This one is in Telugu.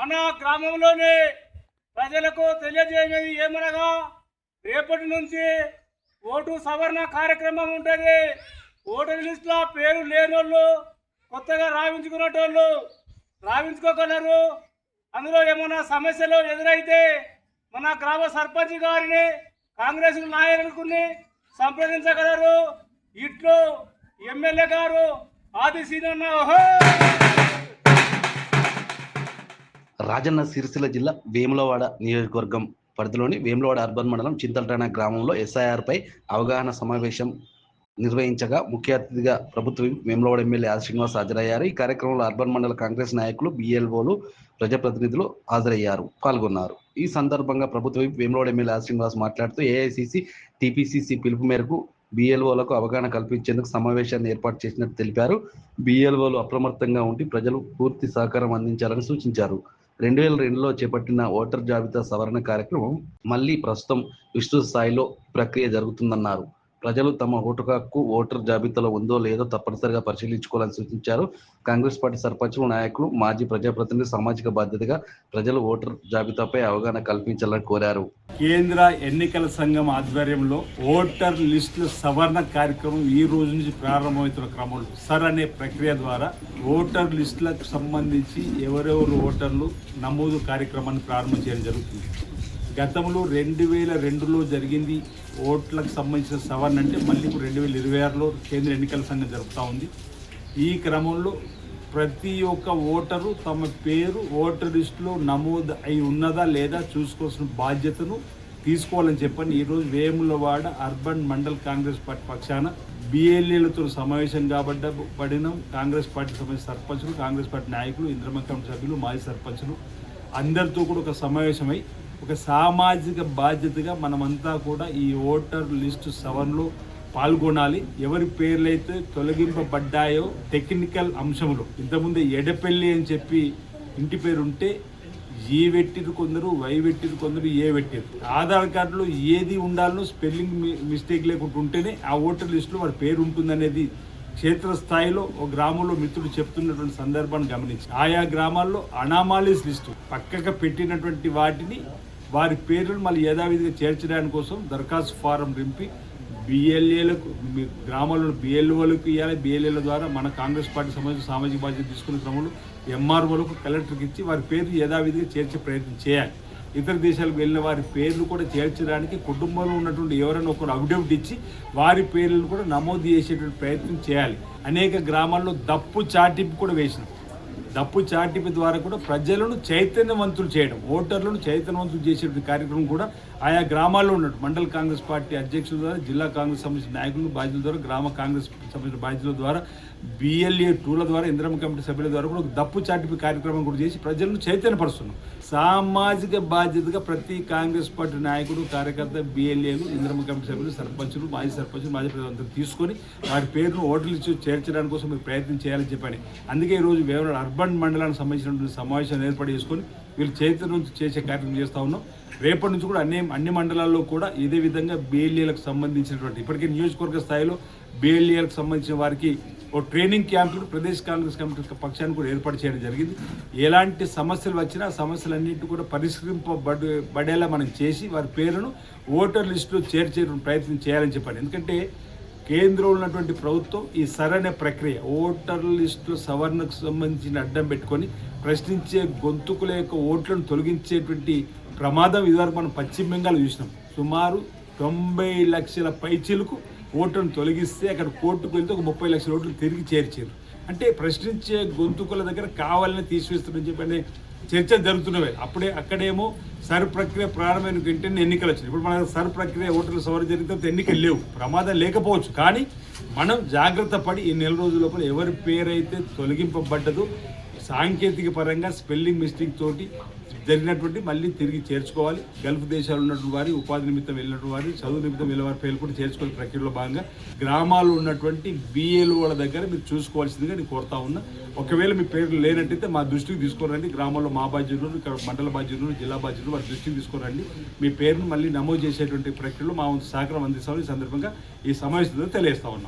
మన గ్రామంలోని ప్రజలకు తెలియజేయనిది ఏమనగా రేపటి నుంచి ఓటు సవరణ కార్యక్రమం ఉంటుంది. ఓటర్ లిస్టులో పేరు లేనోళ్ళు కొత్తగా రాయించుకునేటోళ్ళు రాయించుకోగలరు. అందులో ఏమైనా సమస్యలు ఎదురైతే మన గ్రామ సర్పంచ్ గారిని కాంగ్రెస్ నాయకుని సంప్రదించగలరు. ఇట్లు ఎమ్మెల్యే గారు ఆదిశీనన్న. రాజన్న సిరిసిల్ల జిల్లా వేములవాడ నియోజకవర్గం పరిధిలోని వేములవాడ అర్బన్ మండలం చింతలటాన గ్రామంలో SIR పై అవగాహన సమావేశం నిర్వహించగా ముఖ్య అతిథిగా ప్రభుత్వ వేములవాడ ఎమ్మెల్యే ఆర్ శ్రీనివాస్ హాజరయ్యారు. ఈ కార్యక్రమంలో అర్బన్ మండల కాంగ్రెస్ నాయకులు, BLOలు, ప్రజాప్రతినిధులు పాల్గొన్నారు. ఈ సందర్భంగా ప్రభుత్వ వేములవాడ ఎమ్మెల్యే ఆర్ శ్రీనివాస్ మాట్లాడుతూ AICC, TPCC పిలుపు మేరకు BLOలకు అవగాహన కల్పించేందుకు సమావేశాన్ని ఏర్పాటు చేసినట్టు తెలిపారు. BLOలు అప్రమత్తంగా ఉండి ప్రజలు పూర్తి సహకారం అందించాలని సూచించారు. 2002లో చేపట్టిన ఓటర్ జాబితా సవరణ కార్యక్రమం మళ్లీ ప్రస్తుతం విస్తృత స్థాయిలో ప్రక్రియ జరుగుతుందన్నారు. ప్రజలు తమ ఓటు హక్కు ఓటర్ జాబితాలో ఉందో లేదో తప్పనిసరిగా పరిశీలించుకోవాలని సూచించారు. కాంగ్రెస్ పార్టీ సర్పంచులు, నాయకులు, మాజీ ప్రజాప్రతినిధులు సామాజిక బాధ్యతగా ప్రజలు ఓటర్ జాబితాపై అవగాహన కల్పించాలని కోరారు. కేంద్ర ఎన్నికల సంఘం ఆధ్వర్యంలో ఓటర్ లిస్టుల సవరణ కార్యక్రమం ఈ రోజు నుంచి ప్రారంభమవుతున్న క్రమంలో సర్ అనే ప్రక్రియ ద్వారా ఓటర్ లిస్టులకు సంబంధించి ఎవరెవరు ఓటర్లు నమోదు కార్యక్రమాన్ని ప్రారంభం చేయడం జరుగుతుంది. గతంలో 2002లో జరిగింది ఓట్లకు సంబంధించిన సవరణ. అంటే మళ్ళీ ఇప్పుడు 2026లో కేంద్ర ఎన్నికల సంఘం జరుపుతూ ఉంది. ఈ క్రమంలో ప్రతి ఒక్క ఓటరు తమ పేరు ఓటర్ లిస్టులో నమోదు అయి ఉన్నదా లేదా చూసుకోవాల్సిన బాధ్యతను తీసుకోవాలని చెప్పని ఈరోజు వేములవాడ అర్బన్ మండల్ కాంగ్రెస్ పార్టీ పక్షాన BLAలతో సమావేశం కాబట్టిన కాంగ్రెస్ పార్టీ సంబంధించిన సర్పంచులు, కాంగ్రెస్ పార్టీ నాయకులు, ఇంద్రమ కమిటీ సభ్యులు, మాజీ సర్పంచులు అందరితో కూడా ఒక సమావేశమై ఒక సామాజిక బాధ్యతగా మనమంతా కూడా ఈ ఓటర్ లిస్టు సవరణలో పాల్గొనాలి. ఎవరి పేర్లైతే తొలగింపబడ్డాయో టెక్నికల్ అంశంలో ఇంతకుముందు ఎడపెల్లి అని చెప్పి ఇంటి పేరు ఉంటే ఏ పెట్టిరు కొందరు, వై పెట్టిరు కొందరు, ఏ పెట్టిరు. ఆధార్ కార్డులో ఏది ఉండాలో స్పెల్లింగ్ మిస్టేక్ లేకుండా ఉంటేనే ఆ ఓటర్ లిస్టులో వాడి పేరు ఉంటుందనేది క్షేత్రస్థాయిలో ఒక గ్రామంలో మిత్రుడు చెప్తున్నటువంటి సందర్భాన్ని గమనించి ఆయా గ్రామాల్లో అనామాలీస్ లిస్టు పక్కగా పెట్టినటువంటి వాటిని వారి పేర్లను మళ్ళీ యథావిధిగా చేర్చడానికి కోసం దరఖాస్తు ఫారం నింపి BLAలకు గ్రామాల్లో BLOలకు ఇవ్వాలి. BLAల ద్వారా మన కాంగ్రెస్ పార్టీ సంబంధించిన సామాజిక బాధ్యత తీసుకునే క్రమంలో MROలకు, కలెక్టర్కి ఇచ్చి వారి పేర్లు యథావిధిగా చేర్చే ప్రయత్నం చేయాలి. ఇతర దేశాలకు వెళ్ళిన వారి పేర్లు కూడా చేర్చడానికి కుటుంబంలో ఉన్నటువంటి ఎవరైనా ఒకరు అఫిడవిట్ ఇచ్చి వారి పేర్లను కూడా నమోదు చేసేటువంటి ప్రయత్నం చేయాలి. అనేక గ్రామాల్లో దప్పు చాటింపు కూడా వేసినాం. దప్పు చాటింపు ద్వారా కూడా ప్రజలను చైతన్యవంతులు చేయడం, ఓటర్లను చైతన్యవంతులు చేసేటువంటి కార్యక్రమం కూడా ఆయా గ్రామాల్లో ఉన్నట్టు మండల కాంగ్రెస్ పార్టీ అధ్యక్షుల ద్వారా, జిల్లా కాంగ్రెస్ సంబంధించిన నాయకులు, బాధ్యుల ద్వారా, గ్రామ కాంగ్రెస్ సంబంధించిన బాధ్యుల ద్వారా, BLA2ల ద్వారా, ఇంద్రమ కమిటీ సభ్యుల ద్వారా కూడా దప్పు చాటింపు కార్యక్రమం కూడా చేసి ప్రజలను చైతన్యపరుస్తున్నాం. సామాజిక బాధ్యతగా ప్రతి కాంగ్రెస్ పార్టీ నాయకుడు, కార్యకర్త, BLAలు, ఇంద్రమ కమిటీ సభ్యులు, సర్పంచులు, మాజీ సర్పంచులు, మాజీ ప్రజలందరూ తీసుకొని వారి పేరును ఓటర్ లిస్టు చేర్చడానికి కోసం మీరు ప్రయత్నం చేయాలని చెప్పని అందుకే ఈరోజు వేములవాడ అర్బన్ మండలానికి సంబంధించినటువంటి సమావేశాన్ని ఏర్పాటు చేసుకొని వీళ్ళు చైతన్యం చేసే కార్యక్రమం చేస్తూ ఉన్నాం. రేపటి నుంచి కూడా అన్ని మండలాల్లో కూడా ఇదే విధంగా BLAలకు సంబంధించినటువంటి ఇప్పటికే నియోజకవర్గ స్థాయిలో BLAలకు సంబంధించిన వారికి ఓ ట్రైనింగ్ క్యాంపులు ప్రదేశ్ కాంగ్రెస్ కమిటీ పక్షాన్ని కూడా ఏర్పాటు చేయడం జరిగింది. ఎలాంటి సమస్యలు వచ్చినా సమస్యలన్నింటి కూడా పరిష్కరింపబడేలా మనం చేసి వారి పేరును ఓటర్ లిస్టులో చేర్చే ప్రయత్నం చేయాలని చెప్పాను. ఎందుకంటే కేంద్రంలో ఉన్నటువంటి ప్రభుత్వం ఈ సరైన ప్రక్రియ ఓటర్ లిస్టుల సవరణకు సంబంధించిన అడ్డం పెట్టుకొని ప్రశ్నించే గొంతుకుల యొక్క ఓట్లను తొలగించేటువంటి ప్రమాదం ఇదివరకు మనం పశ్చిమ బెంగాల్ చూసినాం. సుమారు 90 లక్షల పైచీలకు ఓట్లను తొలగిస్తే అక్కడ కోర్టుకు వెళ్తే ఒక 30 లక్షల ఓట్లు తిరిగి చేర్చారు. అంటే ప్రశ్నించే గొంతుకుల దగ్గర కావాలని తీసివేస్తారని చెప్పి చర్చ జరుగుతున్నవే. అక్కడేమో సర్ ప్రక్రియ ప్రారంభమైన వెంటనే ఎన్నికలు వచ్చినాయి. ఇప్పుడు మన సర్ ప్రక్రియ ఓటర్ల సవరణ జరిగితే ఎన్నికలు లేవు, ప్రమాదం లేకపోవచ్చు. కానీ మనం జాగ్రత్త పడి ఈ నెల రోజుల లోపల ఎవరి పేరైతే తొలగింపబడ్డదో సాంకేతిక పరంగా స్పెల్లింగ్ మిస్టేక్ తోటి జరిగినటువంటి మళ్ళీ తిరిగి చేర్చుకోవాలి. గల్ఫ్ దేశాలు ఉన్నటువంటి వారి, ఉపాధి నిమిత్తం వెళ్ళినటువంటి వారి, చదువు నిమిత్తం వెళ్ళిన వారి పేర్లు కూడా చేర్చుకోవాలి. ప్రక్రియలో భాగంగా గ్రామాల్లో ఉన్నటువంటి BLOల దగ్గర మీరు చూసుకోవాల్సిందిగా నేను కోరుతా ఉన్నా. ఒకవేళ మీ పేర్లు లేనట్టయితే మా దృష్టికి తీసుకోరండి. గ్రామాల్లో మా బాధ్యులు, ఇక్కడ మండల బాధ్యులు, జిల్లా బాధ్యులు వారి దృష్టికి తీసుకోరండి. మీ పేరును మళ్ళీ నమోదు చేసేటువంటి ప్రక్రియలో మా సహకారం అందిస్తామని ఈ సందర్భంగా ఈ సమావేశంలో తెలియజేస్తా ఉన్నాం.